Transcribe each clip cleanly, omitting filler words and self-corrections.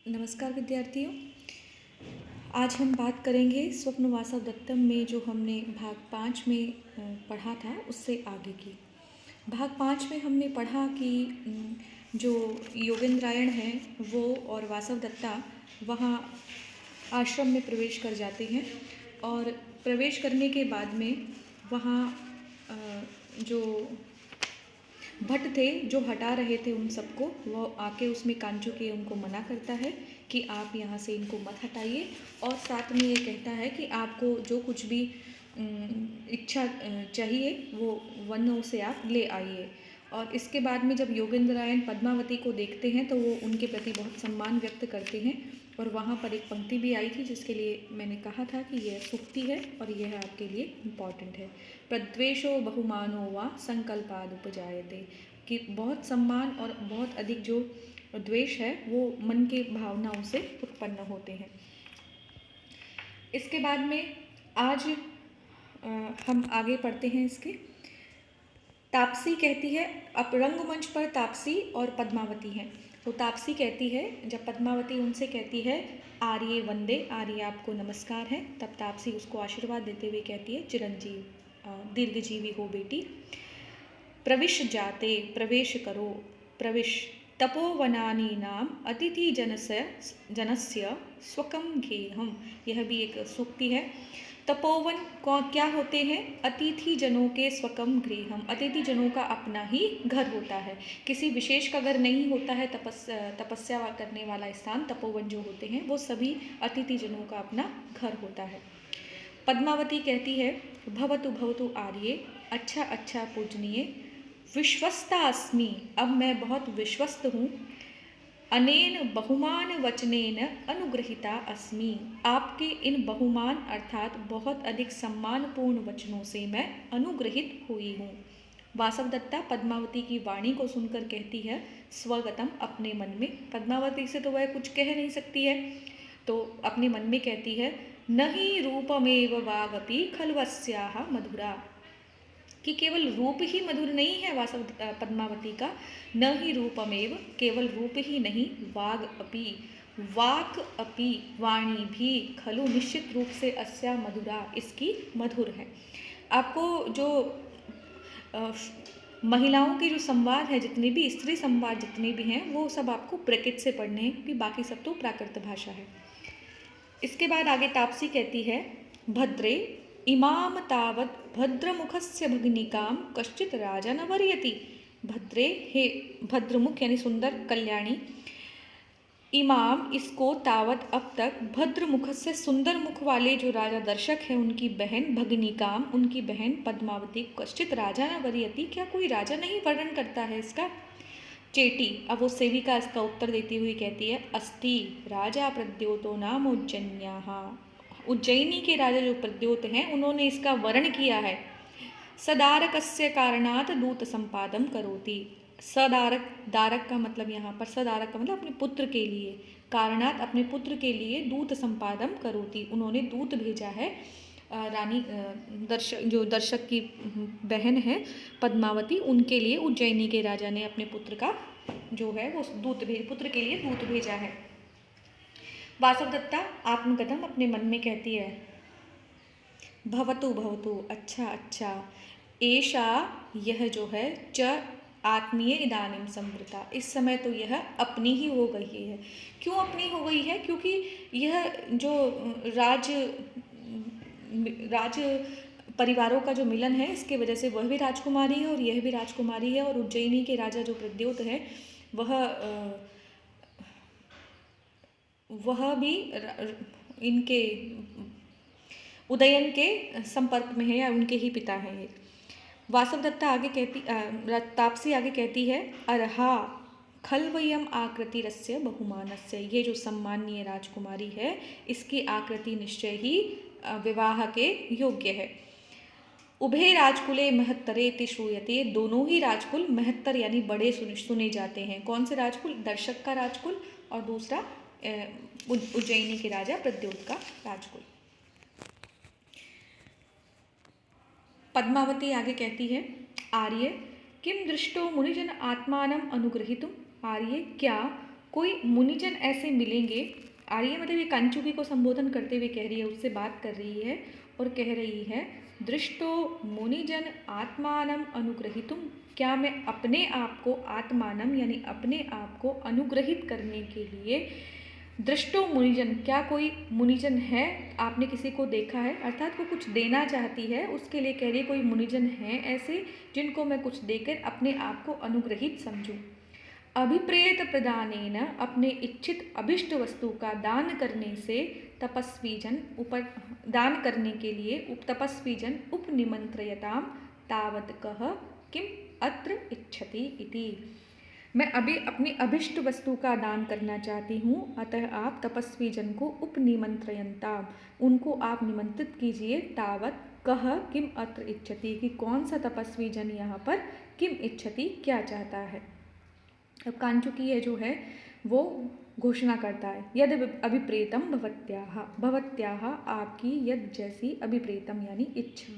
नमस्कार विद्यार्थियों। आज हम बात करेंगे स्वप्न वासवदत्तम में जो हमने भाग 5 में पढ़ा था उससे आगे की। भाग 5 में हमने पढ़ा कि जो योगेंद्रायण है वो और वासवदत्ता वहाँ आश्रम में प्रवेश कर जाते हैं और प्रवेश करने के बाद में वहाँ जो भट्ट थे जो हटा रहे थे उन सबको, वो आके उसमें कांचू के उनको मना करता है कि आप यहाँ से इनको मत हटाइए, और साथ में ये कहता है कि आपको जो कुछ भी इच्छा चाहिए वो वनों से आप ले आइए। और इसके बाद में जब योगेंद्रायण पद्मावती को देखते हैं तो वो उनके प्रति बहुत सम्मान व्यक्त करते हैं। और वहाँ पर एक पंक्ति भी आई थी जिसके लिए मैंने कहा था कि यह सूक्ति है और यह आपके लिए इम्पॉर्टेंट है। प्रद्वेषो बहुमानो वा संकल्पाद उपजायते, कि बहुत सम्मान और बहुत अधिक जो द्वेष है वो मन के भावनाओं से उत्पन्न होते हैं। इसके बाद में आज हम आगे पढ़ते हैं इसके। तापसी कहती है, अब रंगमंच पर तापसी और पद्मावती हैं। तो तापसी कहती है, जब पद्मावती उनसे कहती है आर्ये वंदे, आर्य आपको नमस्कार है, तब तापसी उसको आशीर्वाद देते हुए कहती है चिरंजीव, दीर्घजीवी हो बेटी। प्रविश जाते, प्रवेश करो, प्रविश तपोवनानी नाम अतिथि जनस्य स्वकम गेहम। यह भी एक सूक्ति है। तपोवन क्या होते हैं? अतिथि जनों के स्वकम गृहम, अतिथि जनों का अपना ही घर होता है। किसी विशेष का घर नहीं होता है। तपस्या करने वाला स्थान तपोवन जो होते हैं वो सभी अतिथि जनों का अपना घर होता है। पद्मावती कहती है भवतु भवतु आर्ये, अच्छा अच्छा पूजनीय, विश्वस्ता अस्मि, अब मैं बहुत विश्वस्त हूँ, अनेन बहुमान वचनेन अनुग्रहिता अस्मि, आपके इन बहुमान अर्थात बहुत अधिक सम्मानपूर्ण वचनों से मैं अनुग्रहित हुई हूँ। वासवदत्ता पद्मावती की वाणी को सुनकर कहती है स्वगतम, अपने मन में। पद्मावती से तो वह कुछ कह नहीं सकती है, तो अपने मन में कहती है न ही रूपमेव वागपि खलवस्याः मधुरा, कि केवल रूप ही मधुर नहीं है पद्मावती का। न ही रूपमेव, केवल रूप ही नहीं, वाग अपि, वाक अपि, वाणी भी, खलु निश्चित रूप से, अस्या मधुरा, इसकी मधुर है। आपको जो महिलाओं की जो संवाद है, जितने भी स्त्री संवाद जितने भी हैं वो सब आपको ब्रैकेट से पढ़ने हैं, कि बाकी सब तो प्राकृत भाषा है। इसके बाद आगे तापसी कहती है भद्रे इमाम तावत भद्रमुखस्य भगिनिकाम कश्चित राजा न वर्यति। भद्रे, हे भद्रमुख यानी सुंदर कल्याणी, इमाम इसको, तावत अब तक, भद्रमुख से सुंदर मुख वाले जो राजा दर्शक हैं उनकी बहन, भगिनिकाम उनकी बहन पद्मावती, कश्चित राजा न वर्यति, क्या कोई राजा नहीं वर्णन करता है इसका। चेटी, अब वो सेविका इसका उत्तर देती हुई कहती है अस्ति राजा प्रद्योतो नाम उज्जन्याः, उज्जयिनी के राजा जो प्रद्योत हैं उन्होंने इसका वर्ण किया है। सदारकस्य कारणात दूत संपादम करोति, सदारक, दारक का मतलब यहाँ पर, सदारक का मतलब अपने पुत्र के लिए, कारणात अपने पुत्र के लिए, दूत संपादम करोति उन्होंने दूत भेजा है। रानी जो दर्शक की बहन है पद्मावती, उनके लिए उज्जयिनी के राजा ने अपने पुत्र का जो है वो पुत्र के लिए दूत भेजा है। वासवदत्ता आत्मकथम अपने मन में कहती है भवतु भवतु, अच्छा अच्छा, एषा यह जो है, च आत्मीय इदानीम संवृता, इस समय तो यह अपनी ही हो गई है। क्यों अपनी हो गई है? क्योंकि यह जो राज परिवारों का जो मिलन है, इसके वजह से वह भी राजकुमारी है और यह भी राजकुमारी है, और उज्जयिनी के राजा जो प्रद्योत है वह भी इनके उदयन के संपर्क में है या उनके ही पिता हैं ये। वासवदत्ता आगे कहती, तापसी आगे कहती है अर्हा खलवयम आकृतिरस्य बहुमानस्य, ये जो सम्मानीय राजकुमारी है इसकी आकृति निश्चय ही विवाह के योग्य है। उभे राजकुले महत्तरेति श्रूयते, दोनों ही राजकुल महत्तर यानी बड़े सुने जाते हैं। कौन से राजकुल? दर्शक का राजकुल और दूसरा उज्जयिनी के राजा प्रद्योत का राजकुल। पद्मावती आगे कहती है आर्य किम दृष्टो मुनिजन आत्मानम अनुग्रहितुम, आर्य क्या कोई मुनिजन ऐसे मिलेंगे। आर्य मतलब ये कंचुकी को संबोधन करते हुए कह रही है, उससे बात कर रही है और कह रही है, दृष्टो मुनिजन आत्मानम अनुग्रहितुम, क्या मैं अपने आप को आत्मानम यानी अपने आप को अनुग्रहित करने के लिए, दृष्टो मुनिजन, क्या कोई मुनिजन है, आपने किसी को देखा है, अर्थात वो कुछ देना चाहती है, उसके लिए कह रही है कोई मुनिजन है ऐसे जिनको मैं कुछ देकर अपने आप को अनुग्रहित समझूं। अभिप्रेत प्रदानेन, अपने इच्छित अभिष्ट वस्तु का दान करने से, तपस्वी जन ऊपर दान करने के लिए तपस्वी जन उपनिमंत्रयताम तावत कह किम अत्र इच्छति इति। मैं अभी अपनी अभिष्ट वस्तु का दान करना चाहती हूँ, अतः आप तपस्वी जन को उपनिमंत्रयंताम, उनको आप निमंत्रित कीजिए, तावत कह किम अत्र इच्छति, कि कौन सा तपस्वी जन यहाँ पर किम इच्छति क्या चाहता है। अब कांचुकी है जो है वो घोषणा करता है, यद अभिप्रेतम भवत्याः, भवत्याः आपकी यद जैसी अभिप्रेतम यानी इच्छा,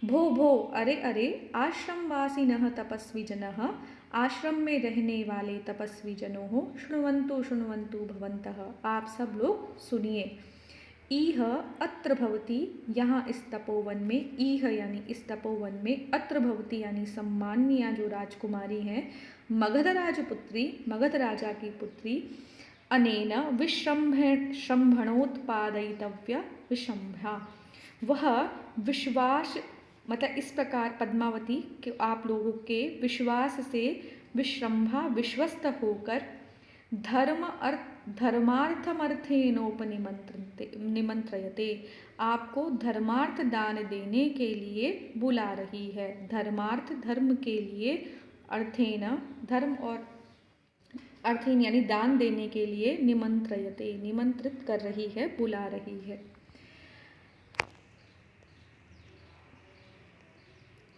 भो भो अरे अरे, आश्रमवासिनः तपस्विजनः, आश्रम में रहने वाले तपस्वी जनों हो, शृण्वन्तु शृण्वन्तु भवन्तः, आप सब लोग सुनिए। ईह अत्र भवति, यहाँ इस तपोवन में, ईह यानी इस तपोवन में, अत्र भवति यानी सम्मानिया जो राजकुमारी हैं, मगध राजपुत्री, मगध राजा की पुत्री, अनेन विश्रम्भणोत्पादयितव्य विशंभा, वह विश्वास मतलब इस प्रकार पद्मावती कि आप लोगों के विश्वास से विश्रम्भा विश्वस्त होकर निमंत्रयते, आपको धर्मार्थ दान देने के लिए बुला रही है। धर्मार्थ धर्म के लिए, अर्थेन धर्म और अर्थेन यानी दान देने के लिए, निमंत्रयते निमंत्रित कर रही है, बुला रही है।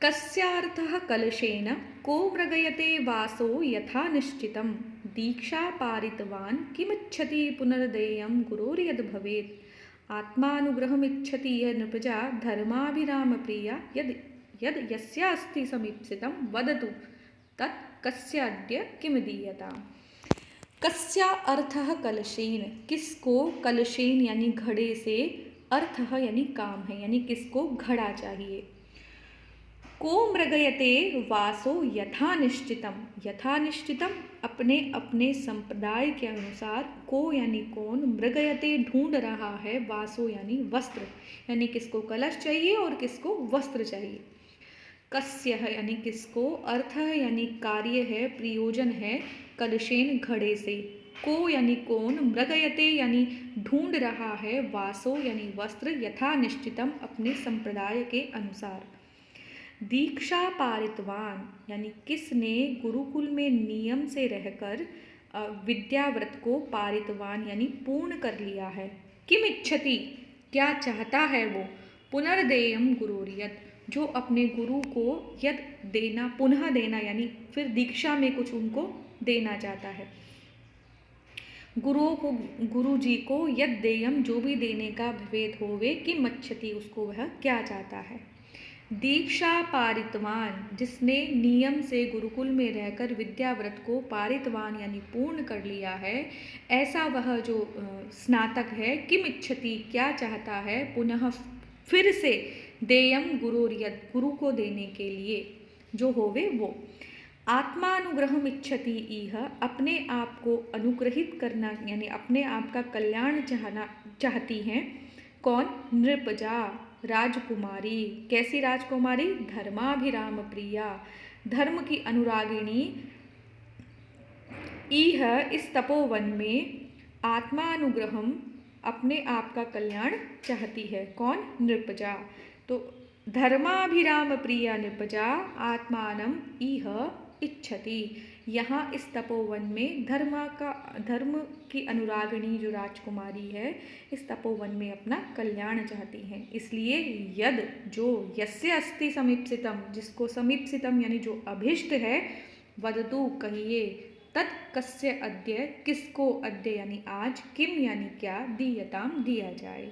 कस्यार्थः कलशेन को मृगयते वासो यथा निश्चितं, दीक्षा पारितवान् किमिच्छति पुनर्देयं गुरोर्यद् भवेत्, आत्मानुग्रहमिच्छति यः नृपजा धर्माभिरामप्रिया, यद् यद् यस्य अस्ति समीप्सितं वदतु तत् कस्याद्य किम दीयताम्। कस्या अर्थः कलशेन, किसको, कलशेन यानी घड़े से, अर्थः यानी काम है यानी किसको घड़ा चाहिए। को मृगयते वासो यथा निश्चितम, यथा निश्चितम अपने अपने संप्रदाय के अनुसार, को यानी कौन, मृगयते ढूंढ रहा है, वासो यानी वस्त्र, यानी किसको कलश चाहिए और किसको वस्त्र चाहिए। कस्य है यानी किसको, अर्थ यानी कार्य है, प्रयोजन है, कलशेन घड़े से, को यानी कौन, मृगयते यानी ढूंढ रहा है, वासो यानी वस्त्र, यथा निश्चितम अपने संप्रदाय के अनुसार। दीक्षा पारितवान यानी किसने गुरुकुल में नियम से रहकर विद्याव्रत को, पारितवान यानी पूर्ण कर लिया है। किम इच्छति क्या चाहता है वो, पुनर्देयम गुरोर्यत् जो अपने गुरु को यद देना, पुनः देना यानी फिर दीक्षा में कुछ उनको देना चाहता है। गुरुओं को, गुरु जी को यद देयम जो भी देने का भवेद होवे, किम इच्छति उसको वह क्या चाहता है। दीक्षा पारितवान जिसने नियम से गुरुकुल में रहकर विद्याव्रत को पारितवान यानी पूर्ण कर लिया है, ऐसा वह जो स्नातक है, किम इच्छति क्या चाहता है, पुनः फिर से, देयम गुरोर्यद गुरु को देने के लिए, जो होवे वो। आत्मानुग्रहम इच्छति इह अपने आप को अनुग्रहित करना यानी अपने आप का कल्याण चाहती हैं। कौन, नृपजा राजकुमारी, कैसी राजकुमारी, धर्माभिराम प्रिया धर्म की अनुरागिणी, इह इस तपोवन में, आत्मानुग्रहम अपने आप का कल्याण चाहती है। कौन, नृपजा। तो धर्माभिराम प्रिया नृपजा आत्मानम इह इच्छति, यहाँ इस तपोवन में धर्म की अनुरागिणी जो राजकुमारी है, इस तपोवन में अपना कल्याण चाहती हैं। इसलिए यद जो, यस्य अस्ति समीप्सितम जिसको, समीप्सितम यानी जो अभिष्ट है, वदतु कहिए, तत् कस्य अद्य किसको, अद्य यानी आज, किम यानी क्या, दीयताम दिया जाए,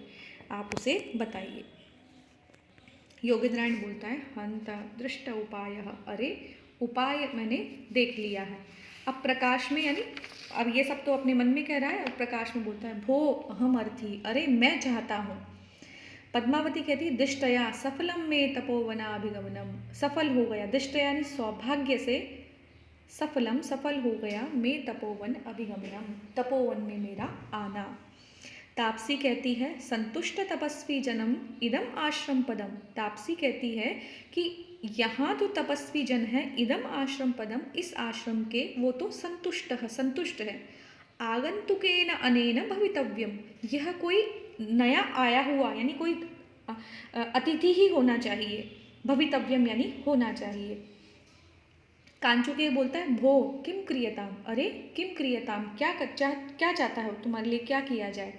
आप उसे बताइए। योगेंद्रायण बोलता है, हंत दृष्ट उपाय, अरे उपाय मैंने देख लिया है। अब प्रकाश में यानी अब ये सब तो अपने मन में कह रहा है और प्रकाश में बोलता है भो अहम अर्थी, अरे मैं चाहता हूँ। पद्मावती कहती है दिष्टया सफलम में तपोवनाभिगमनम, सफल हो गया, दिष्टया यानी सौभाग्य से, सफलम सफल हो गया, में तपोवन अभिगमनम, तपोवन में मेरा आना। तापसी कहती है संतुष्ट तपस्वी जनम इदम आश्रम पदम, तापसी कहती है कि यहाँ तो तपस्वी जन है, इदम आश्रम पदम, इस आश्रम के वो तो संतुष्ट है। आगंतुकेन अनेन भवितव्यम, यह कोई नया आया हुआ यानी कोई अतिथि ही होना चाहिए, भवितव्यम यानी होना चाहिए। कांचुके बोलता है भो किम क्रियताम, अरे किम क्रियताम, क्या चाहता है तुम्हारे लिए क्या किया जाए।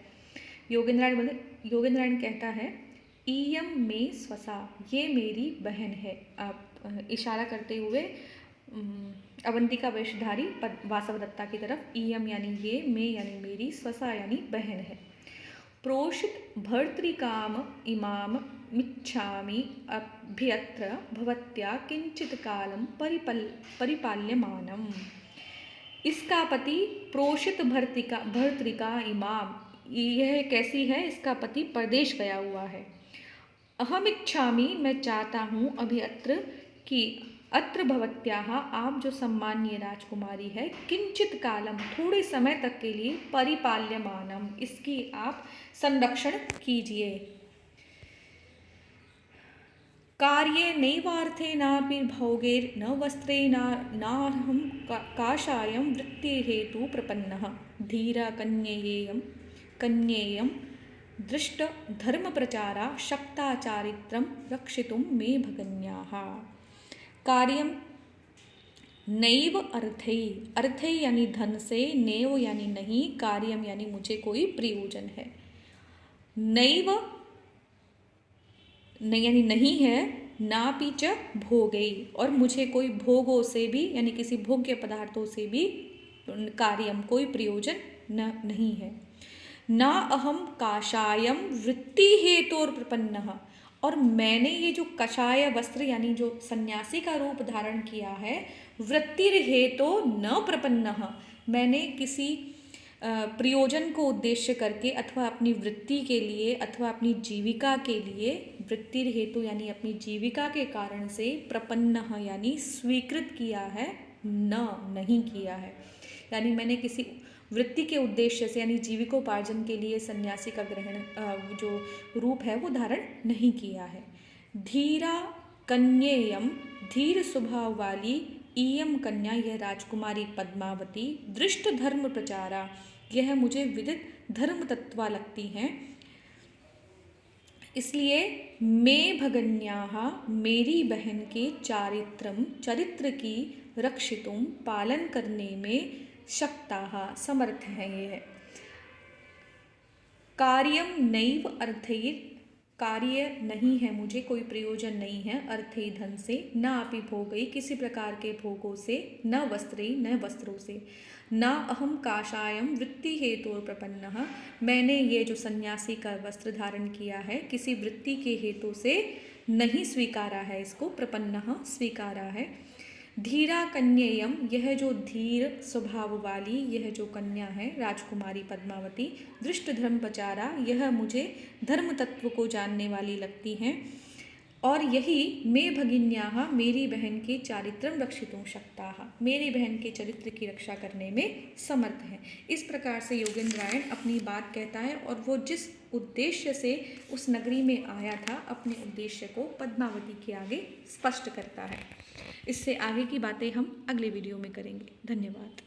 योगेंद्रायण कहता है ईयम में स्वसा, ये मेरी बहन है। आप इशारा करते हुए अवंतिका वेशधारी वासवदत्ता की तरफ, ईयम यानी ये, में यानी मेरी, स्वसा यानी बहन है। प्रोषित भर्तृकाम इमाम मिच्छामि अभ्यत्र भवत्या किंचित कालम परिपाल्यमानम। इसका पति प्रोषित भर्तृका इमाम, यह कैसी है, इसका पति परदेश गया हुआ है। अहम इच्छामि, मैं चाहता हूँ, अभ्यत्र कि अत्र भवत्याः, आप जो सम्मानीय राजकुमारी है, किंचित कालम थोड़े समय तक के लिए, परिपाल्यमानम इसकी आप संरक्षण कीजिए। कार्ये नैवार्थे नापि भोगेर न वस्त्रे नाहं काषायं वृत्तिर्हेतु प्रपन्नः धीरा कन्येयं दृष्ट धर्म प्रचारा शक्ता चारित्रं रक्षितुं मे भगन्याः। कार्यम नैव अर्थे यानी धन से, नैव यानी नहीं, कार्यम यानी मुझे कोई प्रयोजन है, नैव यानी नहीं है, नापि च भोगे और मुझे कोई भोगों से भी यानी किसी भोग्य पदार्थों से भी कार्यम कोई प्रयोजन नहीं है। ना अहम काषायम वृत्ति हेतोर प्रपन्नः, और मैंने ये जो कषाय वस्त्र यानी जो सन्यासी का रूप धारण किया है, वृत्तिर हेतो न प्रपन्नः, मैंने किसी प्रयोजन को उद्देश्य करके अथवा अपनी वृत्ति के लिए अथवा अपनी जीविका के लिए, वृत्तिर हेतु यानी अपनी जीविका के कारण से, प्रपन्नः यानी स्वीकृत किया है, नहीं किया है, यानी मैंने किसी वृत्ति के उद्देश्य से यानी जीविकोपार्जन के लिए सन्यासी का ग्रहण जो रूप है वो धारण नहीं किया है। धीरा कन्येयम, धीर स्वभाव वाली, ईयम कन्या यह राजकुमारी पद्मावती, दृष्ट धर्म प्रचारा यह मुझे विदित धर्म तत्वा लगती हैं, इसलिए मैं भगन्याः मेरी बहन के चरित्र की रक्षितुं पालन करने में शक्ताः समर्थ है। ये है कार्यम नैव अर्थैर, कार्य नहीं है, मुझे कोई प्रयोजन नहीं है, अर्थे धन से, न अपि भोगई किसी प्रकार के भोगों से, न वस्त्रे न वस्त्रों से, न अहम काषायम वृत्ति हेतु प्रपन्नः, मैंने ये जो सन्यासी का वस्त्र धारण किया है किसी वृत्ति के हेतु से नहीं स्वीकारा है, इसको प्रपन्नः स्वीकारा है। धीरा कन्येयम, यह जो धीर स्वभाव वाली यह जो कन्या है राजकुमारी पद्मावती, दृष्ट धर्म प्रचारा यह मुझे धर्म तत्व को जानने वाली लगती हैं, और यही मे भगिन्याः मेरी बहन के चारित्रम रक्षितुं शक्ताः, मेरी बहन के चरित्र की रक्षा करने में समर्थ हैं। इस प्रकार से योगेंद्रायण अपनी बात कहता है और वो जिस उद्देश्य से उस नगरी में आया था अपने उद्देश्य को पद्मावती के आगे स्पष्ट करता है। इससे आगे की बातें हम अगले वीडियो में करेंगे। धन्यवाद।